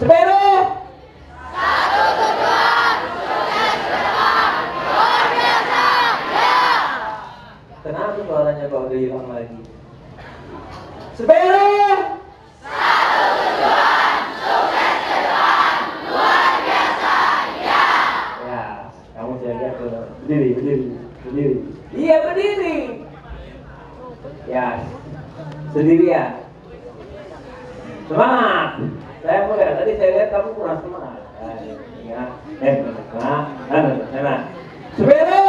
Semeru. Satu tujuan, sukses ke depan, luar biasa, ya. Kenapa suaranya kok udah hilang lagi? Semeru. Satu tujuan, sukses ke depan, luar biasa, ya. Ya, kamu saya lihat tuh. Berdiri. Iya berdiri. Ya, sendirian. Semangat. Saya muda, tadi saya lihat kamu kurang semangat. Ya, semangat. Semeru.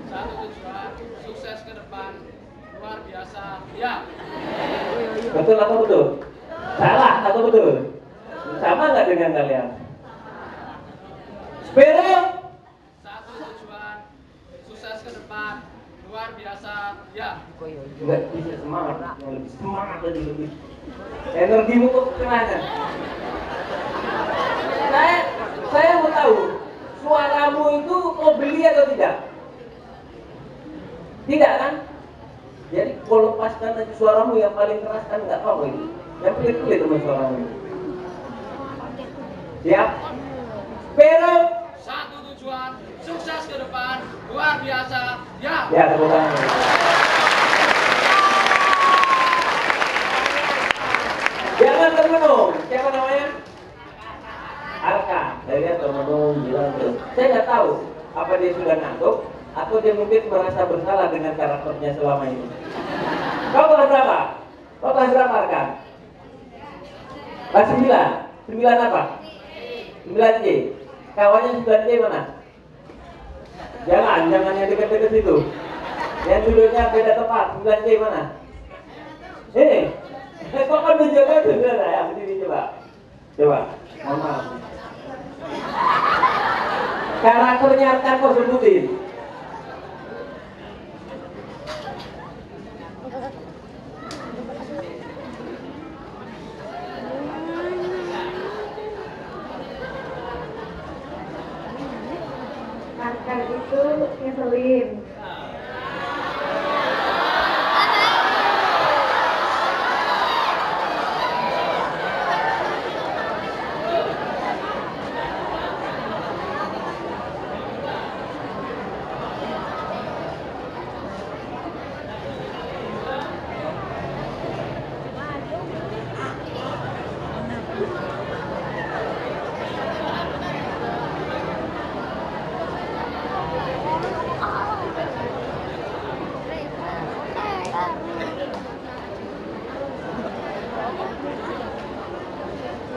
Satu tujuan, sukses ke depan, luar biasa, ya. Betul atau betul? Salah atau betul? Sama nggak dengan kalian? Semeru. Satu tujuan, sukses ke depan, luar biasa, ya. Nggak bisa semangat, yang lebih semangat tadi lebih. Energimu kok kemana? Saya mau tahu, suaramu itu mau beli atau tidak? Tidak kan? Jadi kalau lepaskan aja suaramu yang paling keras kan nggak apa ini. Yang pelit-pelit sama suaramu. Siap? Pero. Satu tujuan, sukses ke depan, luar biasa, ya. Ya, tepuk tangan. Jangan termenung. Siapa namanya? Arka. Saya lihat termenung, bilang terus. Saya nggak tahu apa dia sudah ngantuk atau dia mungkin merasa bersalah dengan karakternya selama ini. Kau kelas berapa? Kau kelas berapa, Arka? Kelas 9. 9 apa? 9C. Kawannya 9C mana? Jangan yang dekat-dekat situ. Yang duduknya beda tempat. 9C mana? Ini. Kok kan menjaga bener ya? Berdiri coba. Coba. Mohon maaf. Karakternya akan kau sebutin. Arkan itu ngeselin.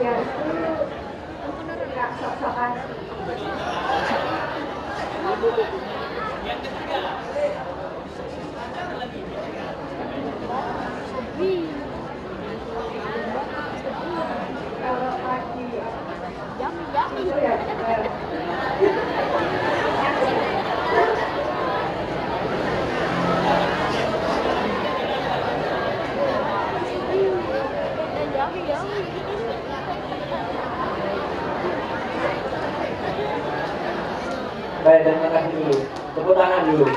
Dia itu nggak sok-sokan. Kalau lagi itu ya Baik, terima kasih dulu. Tepuk tangan dulu.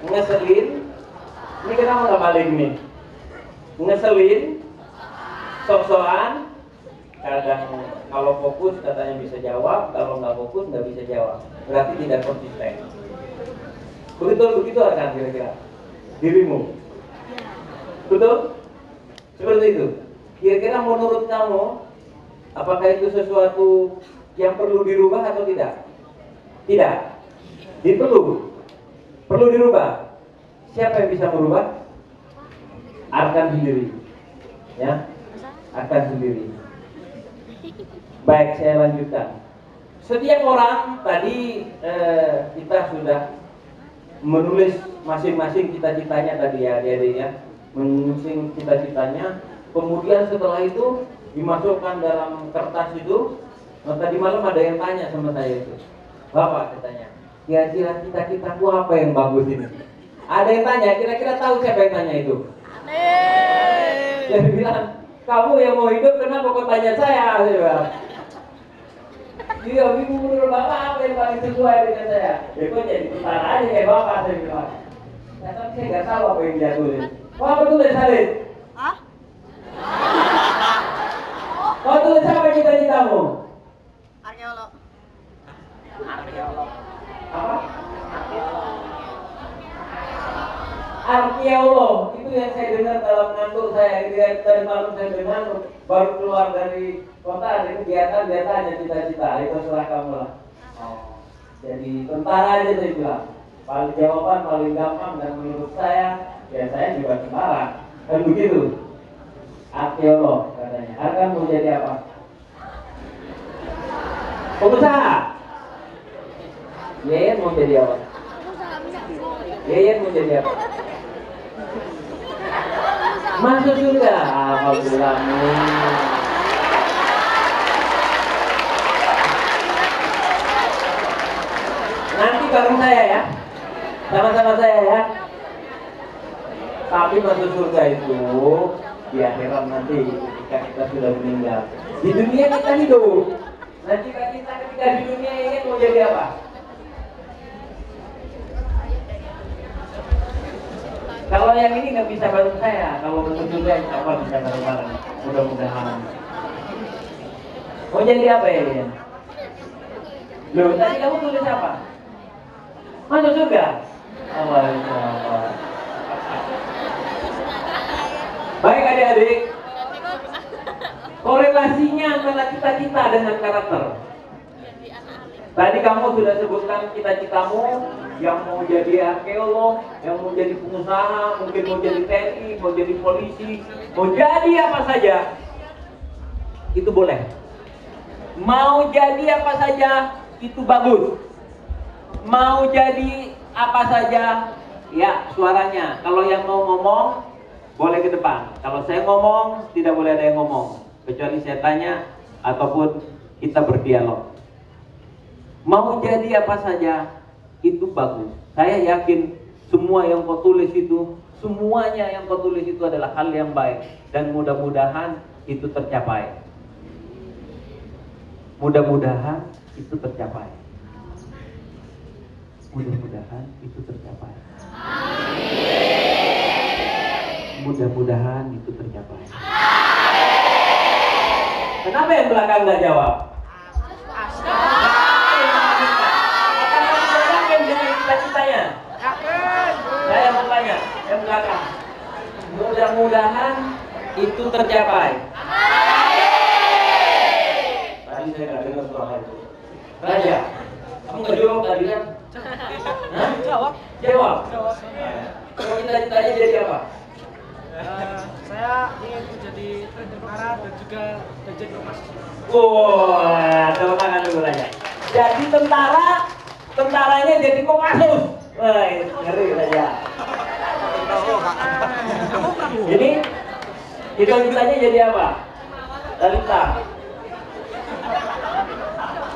Ngeselin. Ini kenapa nggak balik nih? Ngeselin, sok-sokan. Kadang kalau fokus katanya bisa jawab, kalau nggak fokus nggak bisa jawab. Berarti tidak konsisten. Begitu akan kira-kira dirimu. Betul? Seperti itu. Kira-kira menurut kamu, apakah itu sesuatu yang perlu dirubah atau tidak? Tidak. Perlu dirubah. Siapa yang bisa merubah? Arkan sendiri. Ya, Arkan sendiri. Baik, saya lanjutkan. Setiap orang tadi kita sudah menulis masing-masing cita-citanya tadi ya, adik-adik ya. Menulis cita-citanya. Kemudian setelah itu dimasukkan dalam kertas itu. Tadi malam ada yang tanya sama saya itu, Bapak katanya, kira-kira cita-citaku apa yang bagus ini? Ada yang tanya, kira-kira tahu siapa yang tanya itu? Saya bilang, kamu yang mau hidup kenapa kau tanya saya? Saya bilang. Iya, bingung menurut bapak apa yang paling sesuai dengan saya? Ya kok jadi tentara aja kayak bapak saya bilang. Nah, tapi saya nggak tahu apa yang dia tulis. Wah, apa tulis Halid? Hah? Kau tulis apa cita-citamu? Arkeolog. Apa? Arkeolog. Itu yang saya dengar dalam ngantuk saya. Tadi malam saya dengar baru keluar dari kota ada kegiatan dia tanya cita-cita. Itu serah kamu lah. Jadi tentara aja saya bilang. Paling jawaban paling gampang dan menurut saya ya saya juga tentara. Kan begitu. Arkeolog katanya. Akan mau jadi apa? Pengusaha. Yeyen mau jadi apa? Yeyen mau jadi apa? Masuk surga. Alhamdulillah. Nanti bareng saya ya. Sama-sama saya ya. Tapi masuk surga itu di akhirat nanti ketika kita sudah meninggal. Di dunia kita hidup. Nanti kita ketika di dunia ini mau jadi apa? Kalau yang ini nggak bisa bantu saya, kalau masuk surga insya Allah bisa bareng-bareng. Mudah-mudahan. Mau jadi apa ya? Loh, tadi kamu tulis apa? Masuk surga? Allah. Baik adik-adik, korelasinya antara cita-cita dengan karakter. Tadi kamu sudah sebutkan cita-citamu yang mau jadi arkeolog, yang mau jadi pengusaha, mungkin mau jadi TNI, mau jadi polisi, mau jadi apa saja, itu boleh. Mau jadi apa saja, itu bagus. Mau jadi apa saja, ya suaranya. Kalau yang mau ngomong, boleh ke depan. Kalau saya ngomong, tidak boleh ada yang ngomong. Kecuali saya tanya, ataupun kita berdialog. Mau jadi apa saja, itu bagus. Saya yakin semua yang kau tulis itu, semuanya yang kau tulis itu adalah hal yang baik. Dan mudah-mudahan itu tercapai. Mudah-mudahan itu tercapai. Mudah-mudahan itu tercapai. Mudah-mudahan itu tercapai. Kenapa yang belakang nggak jawab? Yakin dengan cita-citanya? Saya mau tanya, yang belakang. Mudah-mudahan itu tercapai. Tadi saya nggak dengar suara itu. Raja, kamu nggak jawab tadi kan? Jawab. Jawab. Kalau cita-citanya jadi apa? Saya ingin menjadi tentara dan juga jadi mahasiswa. Wah, tepuk tangan dulu aja. Jadi tentaranya jadi Kopassus. Wah, ngeri saja. Ini cita-citanya jadi apa? Talita.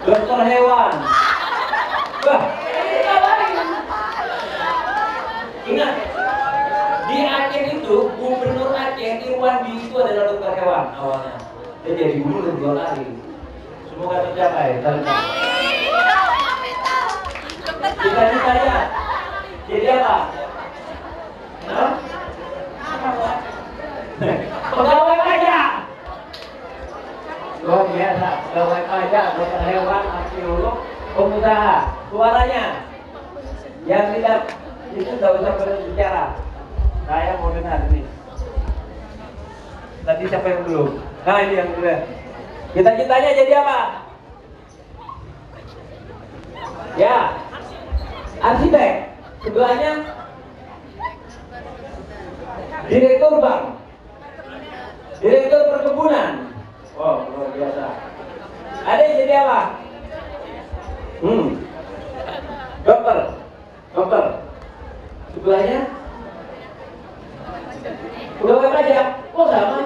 Dokter hewan. Wah, ingat, di Aceh itu gubernur Aceh Irwandi itu adalah dokter hewan awalnya. Dia jadi guru dan jual lari. Semoga tercapai. Cita-citanya jadi apa? Hah? Pegawai pajak. Luar biasa, pegawai pajak, dokter hewan, arkeolog, pengusaha. Suaranya yang tidak itu tidak usah berbicara. Saya mau dengar ini. Tadi siapa yang belum? Nah ini yang udah. Cita-citanya jadi apa? Ya, arsitek. Sebelahnya direktur bank, direktur perkebunan. Wow, luar biasa. Ada yang jadi apa? Dokter. Sebelahnya pegawai pajak. Oh sama.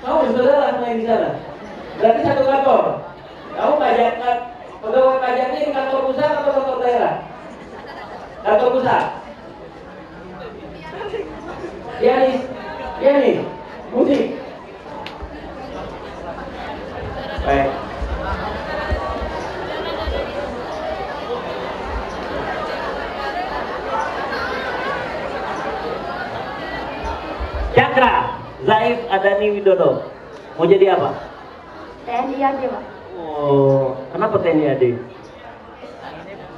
Kamu bersaudara sama yang di sana. Berarti satu kantor. Kamu pegawai pajaknya di kantor pusat atau kantor daerah? Kantor pusat. Ya nih, musik. Baik. Cakra Zaif Adani Widodo. Mau jadi apa? TNI aja, Pak. Oh, kenapa TNI AD?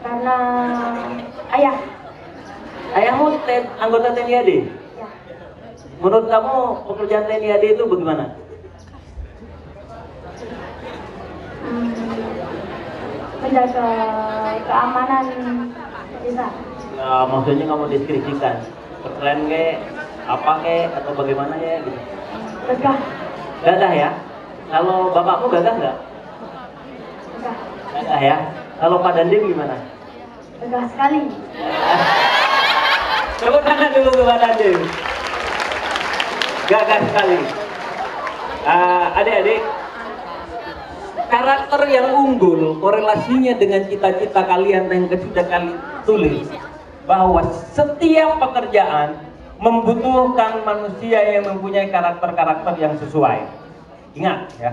Karena ayah. Ayahmu anggota TNI AD? Ya. Menurut kamu pekerjaan TNI AD itu bagaimana? Menjaga keamanan desa. Ya, maksudnya nggak mau deskripsikan. Keren ke, apa ke, atau bagaimana ya gitu. Tegah. Gagah ya? Kalau bapakmu gagah nggak? Tegah. Gagah ya? Kalau Pak Dandim gimana? Tegah sekali. Tepuk tangan dulu ke Pak Dandim. Gagah sekali. Adik-adik, karakter yang unggul korelasinya dengan cita-cita kalian yang sudah kalian tulis, bahwa setiap pekerjaan membutuhkan manusia yang mempunyai karakter-karakter yang sesuai. Ingat ya,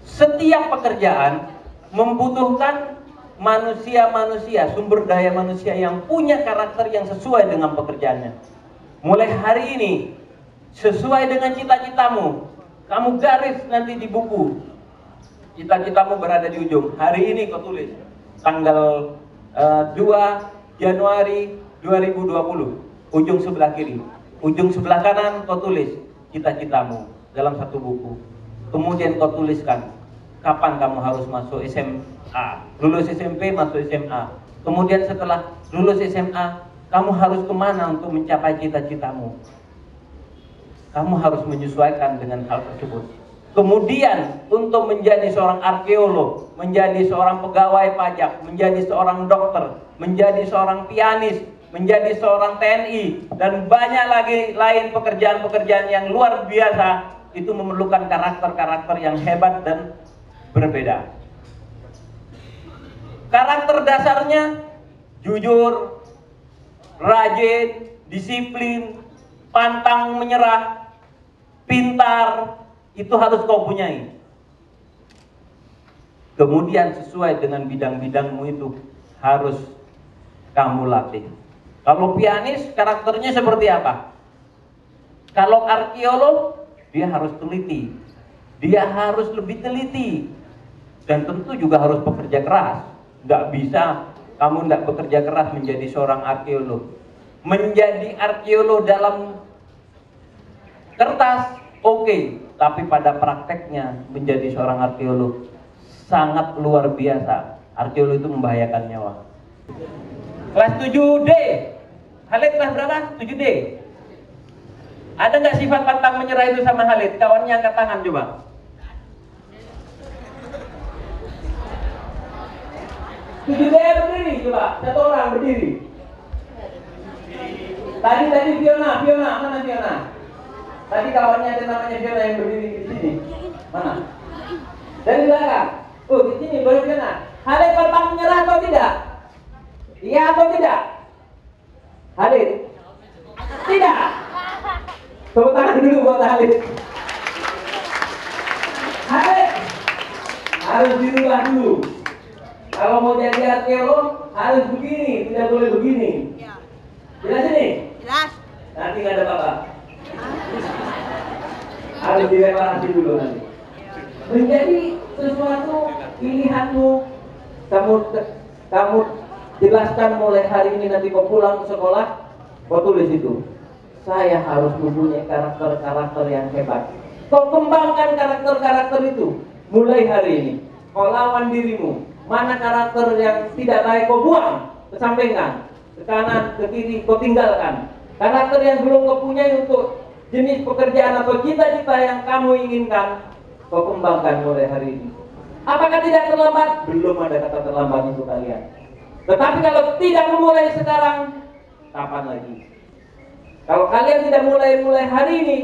setiap pekerjaan membutuhkan manusia-manusia, sumber daya manusia yang punya karakter yang sesuai dengan pekerjaannya. Mulai hari ini, sesuai dengan cita-citamu, kamu garis nanti di buku. Cita-citamu berada di ujung. Hari ini kau tulis tanggal 2 Januari 2020, ujung sebelah kiri. Ujung sebelah kanan kau tulis cita-citamu dalam satu buku. Kemudian kau tuliskan kapan kamu harus masuk SMA, lulus SMP masuk SMA. Kemudian setelah lulus SMA, kamu harus kemana untuk mencapai cita-citamu. Kamu harus menyesuaikan dengan hal tersebut. Kemudian untuk menjadi seorang arkeolog, menjadi seorang pegawai pajak, menjadi seorang dokter, menjadi seorang pianis, menjadi seorang TNI, dan banyak lagi lain pekerjaan-pekerjaan yang luar biasa, itu memerlukan karakter-karakter yang hebat dan berbeda. Karakter dasarnya jujur, rajin, disiplin, pantang menyerah, pintar, itu harus kau punyai. Kemudian sesuai dengan bidang-bidangmu itu harus kamu latih. Kalau pianis karakternya seperti apa? Kalau arkeolog dia harus teliti, dia harus lebih teliti, dan tentu juga harus bekerja keras. Nggak bisa kamu nggak bekerja keras menjadi seorang arkeolog. Menjadi arkeolog dalam kertas oke, tapi pada prakteknya menjadi seorang arkeolog sangat luar biasa. Arkeolog itu membahayakan nyawa. Kelas 7D. Halid kelas berapa? 7D. Ada nggak sifat pantang menyerah itu sama Halid? Kawannya angkat tangan coba. Tujuh D berdiri coba. Satu orang berdiri. Tadi Fiona, mana Fiona? Tadi kawannya ada namanya Fiona yang berdiri di sini. Mana? Dari belakang. Oh, di sini baru Fiona. Halid pantang menyerah atau tidak? Iya atau tidak? Halid? Tidak. Tepuk tangan dulu buat Halid. Halid harus dirubah dulu. Kalau mau jadi arkeolog harus begini, tidak boleh begini. Jelas ini? Jelas. Nanti nggak ada apa-apa. Harus direparasi dulu nanti. Menjadi sesuatu pilihanmu, kamu jelaskan mulai hari ini, nanti kau pulang ke sekolah, kau tulis itu. Saya harus mempunyai karakter-karakter yang hebat. Kau kembangkan karakter-karakter itu mulai hari ini. Kau lawan dirimu. Mana karakter yang tidak baik kau buang, kesampingkan, ke kanan, ke kiri, kau tinggalkan. Karakter yang belum kau punyai untuk jenis pekerjaan atau cita-cita yang kamu inginkan, kau kembangkan mulai hari ini. Apakah tidak terlambat? Belum ada kata terlambat untuk kalian. Tetapi kalau tidak memulai sekarang, kapan lagi? Kalau kalian tidak mulai hari ini,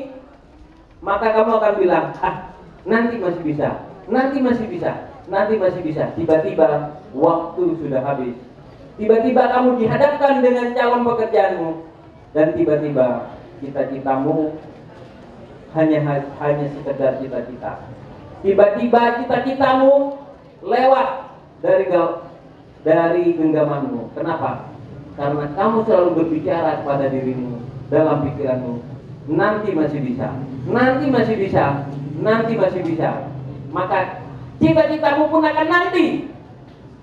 maka kamu akan bilang, nanti masih bisa, nanti masih bisa. Nanti masih bisa. Tiba-tiba waktu sudah habis. Tiba-tiba kamu dihadapkan dengan calon pekerjaanmu, dan tiba-tiba cita-citamu hanya sekedar cita-cita. Tiba-tiba cita-citamu lewat dari genggamanmu. Kenapa? Karena kamu selalu berbicara kepada dirimu dalam pikiranmu, nanti masih bisa, nanti masih bisa, nanti masih bisa. Maka cita-citamu pun akan nanti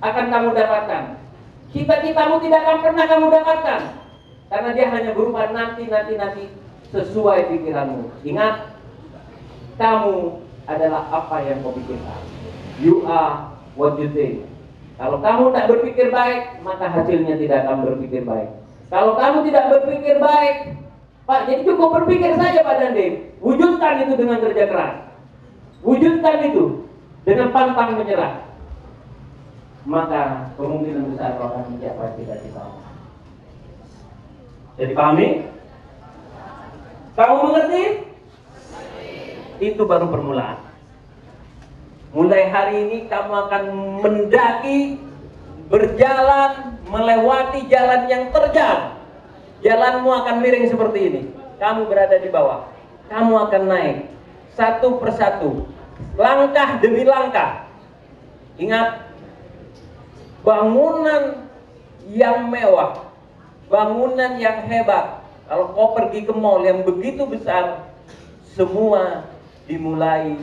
akan kamu dapatkan. Cita-citamu tidak akan pernah kamu dapatkan, karena dia hanya berupa nanti sesuai pikiranmu. Ingat, kamu adalah apa yang kau pikirkan. You are what you think. Kalau kamu tak berpikir baik, maka hasilnya tidak akan berpikir baik. Kalau kamu tidak berpikir baik, Pak, jadi cukup berpikir saja Pak Dandim. Wujudkan itu dengan kerja keras. Wujudkan itu dengan pantang menyerah. Maka kemungkinan besar kau akan mencapai cita-cita. Jadi pahami? Kamu mengerti? Itu baru permulaan. Mulai hari ini kamu akan mendaki, berjalan, melewati jalan yang terjal. Jalanmu akan miring seperti ini. Kamu berada di bawah. Kamu akan naik satu persatu, langkah demi langkah. Ingat, bangunan yang mewah, bangunan yang hebat, kalau kau pergi ke mall yang begitu besar, semua dimulai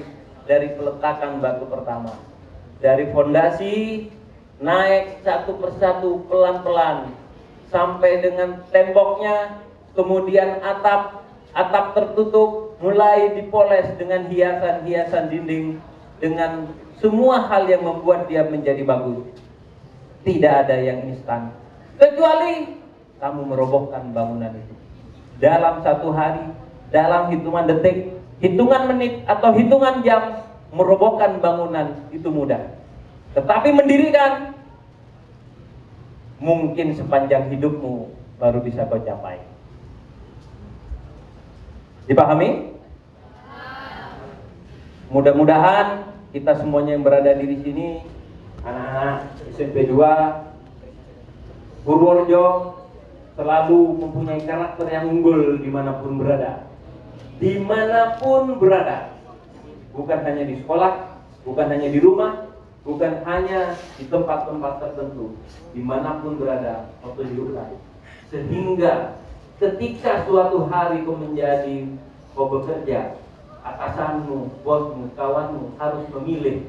dari peletakan batu pertama. Dari fondasi, naik satu persatu pelan-pelan sampai dengan temboknya, kemudian atap tertutup, mulai dipoles dengan hiasan-hiasan dinding, dengan semua hal yang membuat dia menjadi bagus. Tidak ada yang instan, kecuali kamu merobohkan bangunan itu dalam satu hari, dalam hitungan detik, hitungan menit, atau hitungan jam. Merobohkan bangunan itu mudah, tetapi mendirikan mungkin sepanjang hidupmu baru bisa kau capai. Dipahami? Mudah-mudahan kita semuanya yang berada di sini, anak-anak SMP 2 Purworejo, selalu mempunyai karakter yang unggul dimanapun berada. Dimanapun berada, bukan hanya di sekolah, bukan hanya di rumah, bukan hanya di tempat-tempat tertentu. Dimanapun berada, kau tunjukkan. Sehingga ketika suatu hari kau bekerja, atasanmu, bosmu, kawanmu harus memilih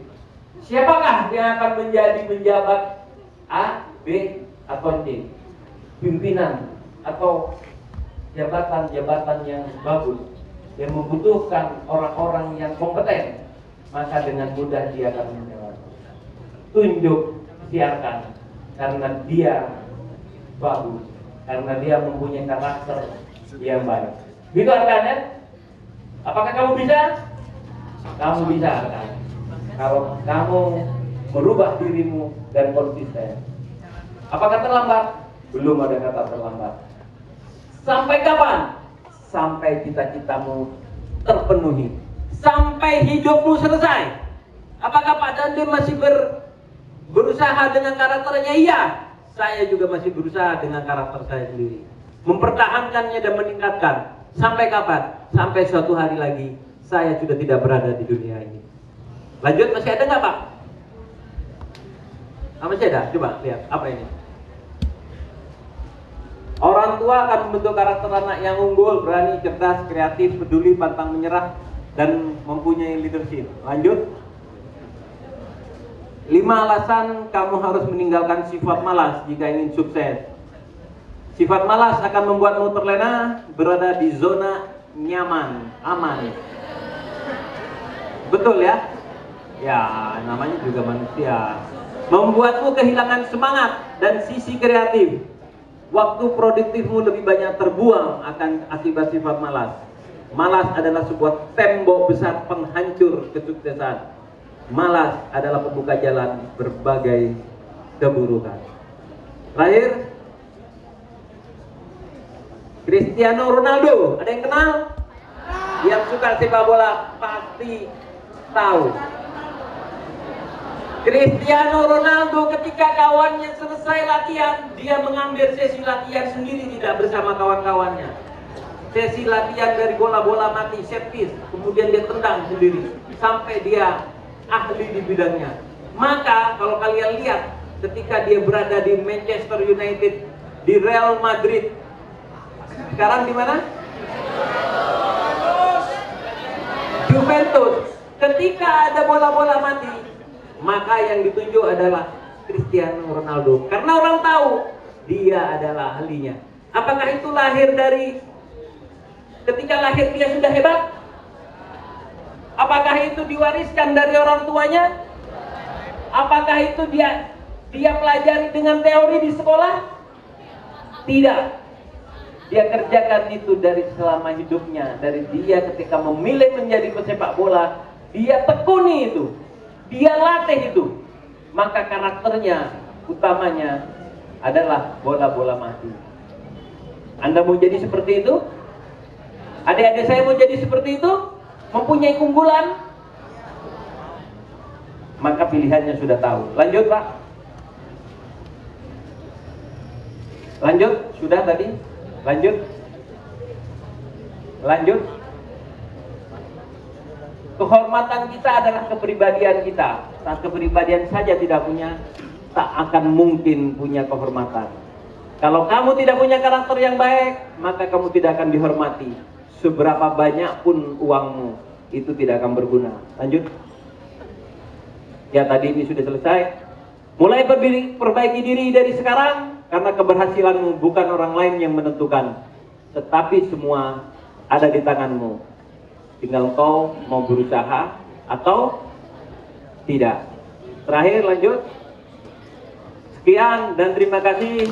siapakah yang akan menjadi penjabat A, B, atau C, pimpinan atau jabatan-jabatan yang bagus, yang membutuhkan orang-orang yang kompeten, maka dengan mudah dia akan menjawab. Tunjuk, siarkan, karena dia bagus, karena dia mempunyai karakter yang baik. Gitu kan? Apakah kamu bisa? Kamu bisa kan? Kalau kamu merubah dirimu dan konsisten. Apakah terlambat? Belum ada kata terlambat. Sampai kapan? Sampai cita-citamu terpenuhi, sampai hidupmu selesai. Apakah Pak Dandim masih berusaha dengan karakternya? Iya, saya juga masih berusaha dengan karakter saya sendiri, mempertahankannya dan meningkatkan. Sampai kapan? Sampai suatu hari lagi saya sudah tidak berada di dunia ini. Lanjut, masih ada nggak Pak? Masih ada? Coba lihat, apa ini? Orang tua akan membentuk karakter anak yang unggul, berani, cerdas, kreatif, peduli, pantang menyerah, dan mempunyai leadership. Lanjut. 5 alasan kamu harus meninggalkan sifat malas jika ingin sukses. Sifat malas akan membuatmu terlena, berada di zona nyaman, aman. Betul ya? Ya, namanya juga manusia. Membuatmu kehilangan semangat dan sisi kreatif. Waktu produktifmu lebih banyak terbuang akan akibat sifat malas. Malas adalah sebuah tembok besar penghancur kesuksesan. Malas adalah pembuka jalan berbagai keburukan. Terakhir, Cristiano Ronaldo, ada yang kenal? Yang suka sepak bola pasti tahu. Cristiano Ronaldo ketika kawannya selesai latihan, dia mengambil sesi latihan sendiri, tidak bersama kawan-kawannya. Sesi latihan dari bola-bola mati, set piece, kemudian dia tendang sendiri sampai dia ahli di bidangnya. Maka kalau kalian lihat ketika dia berada di Manchester United, di Real Madrid, sekarang di mana? Juventus. Ketika ada bola-bola mati, maka yang ditunjuk adalah Cristiano Ronaldo. Karena orang tahu dia adalah ahlinya. Apakah itu lahir dari ketika lahir dia sudah hebat? Apakah itu diwariskan dari orang tuanya? Apakah itu dia pelajari dengan teori di sekolah? Tidak. Dia kerjakan itu dari selama hidupnya. Dari dia ketika memilih menjadi pesepak bola, dia tekuni itu, dia latih itu. Maka karakternya utamanya adalah bola-bola mati. Anda mau jadi seperti itu? Adik-adik saya mau jadi seperti itu? Mempunyai keunggulan? Maka pilihannya sudah tahu. Lanjut Pak. Lanjut, sudah tadi? Lanjut. Lanjut. Kehormatan kita adalah kepribadian kita. Saat kepribadian saja tidak punya, tak akan mungkin punya kehormatan. Kalau kamu tidak punya karakter yang baik, maka kamu tidak akan dihormati. Seberapa banyak pun uangmu, itu tidak akan berguna. Lanjut. Ya tadi ini sudah selesai. Mulai perbaiki diri dari sekarang, karena keberhasilanmu bukan orang lain yang menentukan, tetapi semua ada di tanganmu. Tinggal kau mau berusaha atau tidak. Terakhir lanjut. Sekian dan terima kasih.